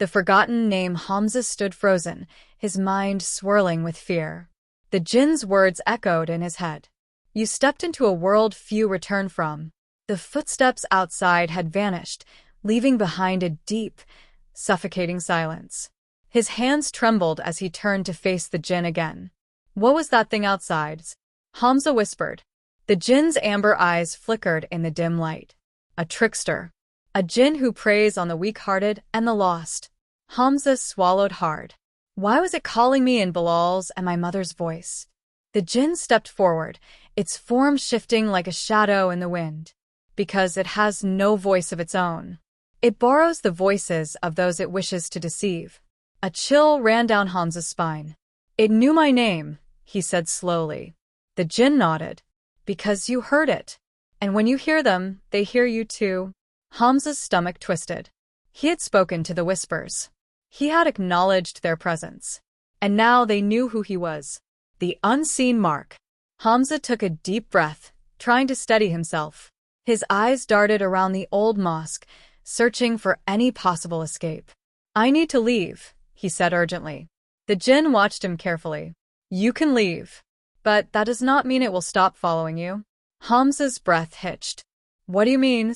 The forgotten name Hamza stood frozen, his mind swirling with fear. The jinn's words echoed in his head. You stepped into a world few return from. The footsteps outside had vanished, leaving behind a deep, suffocating silence. His hands trembled as he turned to face the jinn again. What was that thing outside? Hamza whispered. The jinn's amber eyes flickered in the dim light. A trickster. A jinn who preys on the weak-hearted and the lost. Hamza swallowed hard. Why was it calling me in Bilal's and my mother's voice? The jinn stepped forward, its form shifting like a shadow in the wind. Because it has no voice of its own. It borrows the voices of those it wishes to deceive. A chill ran down Hamza's spine. It knew my name, he said slowly. The jinn nodded. Because you heard it. And when you hear them, they hear you too. Hamza's stomach twisted. He had spoken to the whispers. He had acknowledged their presence. And now they knew who he was. The unseen mark. Hamza took a deep breath, trying to steady himself. His eyes darted around the old mosque, searching for any possible escape. I need to leave, he said urgently. The jinn watched him carefully. You can leave. But that does not mean it will stop following you. Hamza's breath hitched. What do you mean?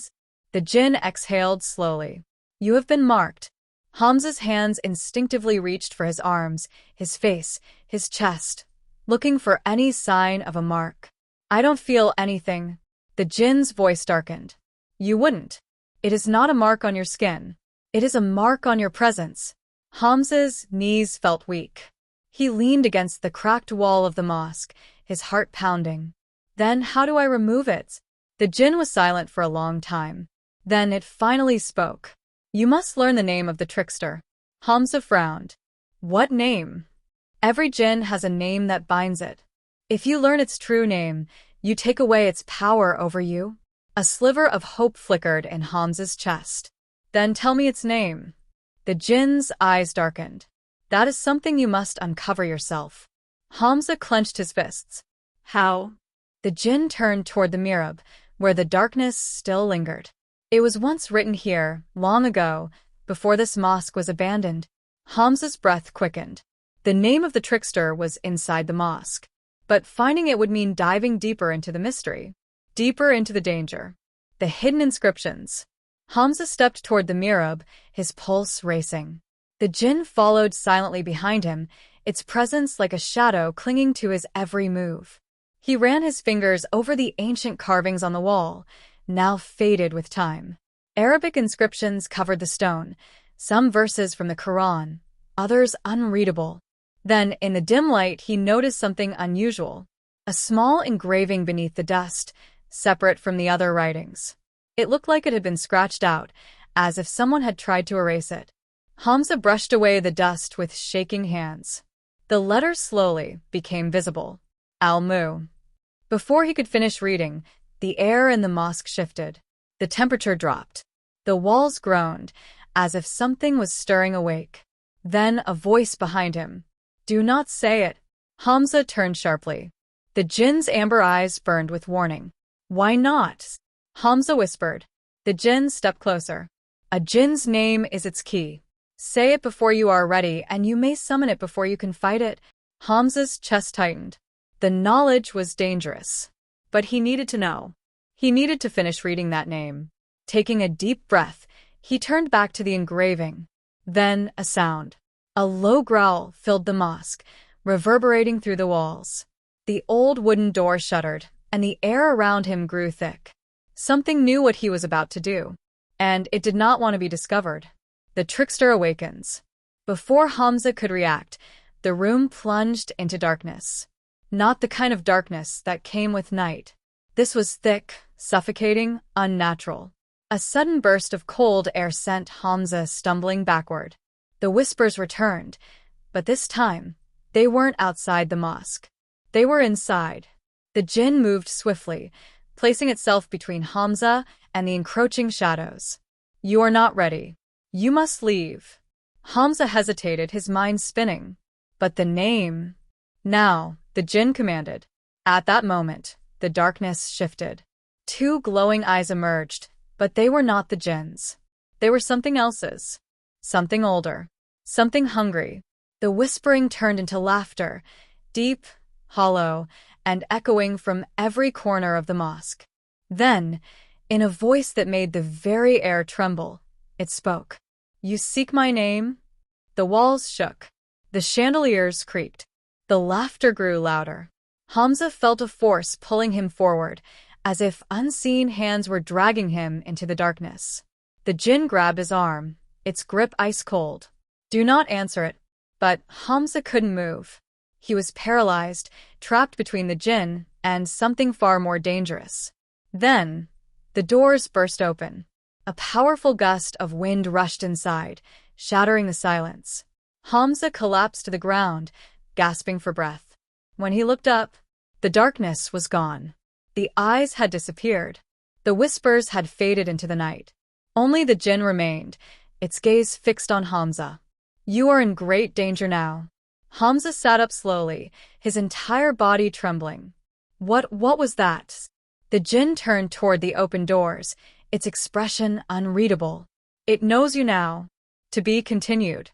The jinn exhaled slowly. You have been marked. Hamza's hands instinctively reached for his arms, his face, his chest, looking for any sign of a mark. I don't feel anything. The jinn's voice darkened. You wouldn't. It is not a mark on your skin. It is a mark on your presence. Hamza's knees felt weak. He leaned against the cracked wall of the mosque, his heart pounding. Then how do I remove it? The jinn was silent for a long time. Then it finally spoke. You must learn the name of the trickster. Hamza frowned. What name? Every jinn has a name that binds it. If you learn its true name, you take away its power over you. A sliver of hope flickered in Hamza's chest. Then tell me its name. The jinn's eyes darkened. That is something you must uncover yourself. Hamza clenched his fists. How? The jinn turned toward the mihrab, where the darkness still lingered. It was once written here, long ago, before this mosque was abandoned. Hamza's breath quickened. The name of the trickster was inside the mosque. But finding it would mean diving deeper into the mystery. Deeper into the danger. The hidden inscriptions. Hamza stepped toward the mihrab, his pulse racing. The jinn followed silently behind him, its presence like a shadow clinging to his every move. He ran his fingers over the ancient carvings on the wall, now faded with time. Arabic inscriptions covered the stone, some verses from the Quran, others unreadable. Then, in the dim light, he noticed something unusual. A small engraving beneath the dust, separate from the other writings. It looked like it had been scratched out, as if someone had tried to erase it. Hamza brushed away the dust with shaking hands. The letters slowly became visible. Al-Mu. Before he could finish reading, the air in the mosque shifted. The temperature dropped. The walls groaned, as if something was stirring awake. Then a voice behind him. Do not say it. Hamza turned sharply. The jinn's amber eyes burned with warning. Why not? Hamza whispered. The jinn stepped closer. A jinn's name is its key. Say it before you are ready, and you may summon it before you can fight it. Hamza's chest tightened. The knowledge was dangerous. But he needed to know. He needed to finish reading that name. Taking a deep breath, he turned back to the engraving. Then a sound. A low growl filled the mosque, reverberating through the walls. The old wooden door shuddered, and the air around him grew thick. Something knew what he was about to do, and it did not want to be discovered. The trickster awakens. Before Hamza could react, the room plunged into darkness. Not the kind of darkness that came with night. This was thick, suffocating, unnatural. A sudden burst of cold air sent Hamza stumbling backward. The whispers returned, but this time, they weren't outside the mosque. They were inside. The jinn moved swiftly, placing itself between Hamza and the encroaching shadows. You are not ready. You must leave. Hamza hesitated, his mind spinning. But the name... Now, the jinn commanded. At that moment, the darkness shifted. Two glowing eyes emerged, but they were not the jinn's. They were something else's. something older, something hungry. The whispering turned into laughter, deep, hollow, and echoing from every corner of the mosque. Then, in a voice that made the very air tremble, it spoke. "You seek my name?" The walls shook. The chandeliers creaked. The laughter grew louder. Hamza felt a force pulling him forward, as if unseen hands were dragging him into the darkness. The Jinn grabbed his arm, its grip ice cold. "Do not answer it." But Hamza couldn't move. He was paralyzed, trapped between the Jinn and something far more dangerous. Then, the doors burst open. A powerful gust of wind rushed inside, shattering the silence. Hamza collapsed to the ground, gasping for breath. When he looked up, the darkness was gone. The eyes had disappeared. The whispers had faded into the night. Only the Jinn remained, its gaze fixed on Hamza. "You are in great danger now." Hamza sat up slowly, his entire body trembling. What was that? The Jinn turned toward the open doors, its expression unreadable. "It knows you now." To be continued.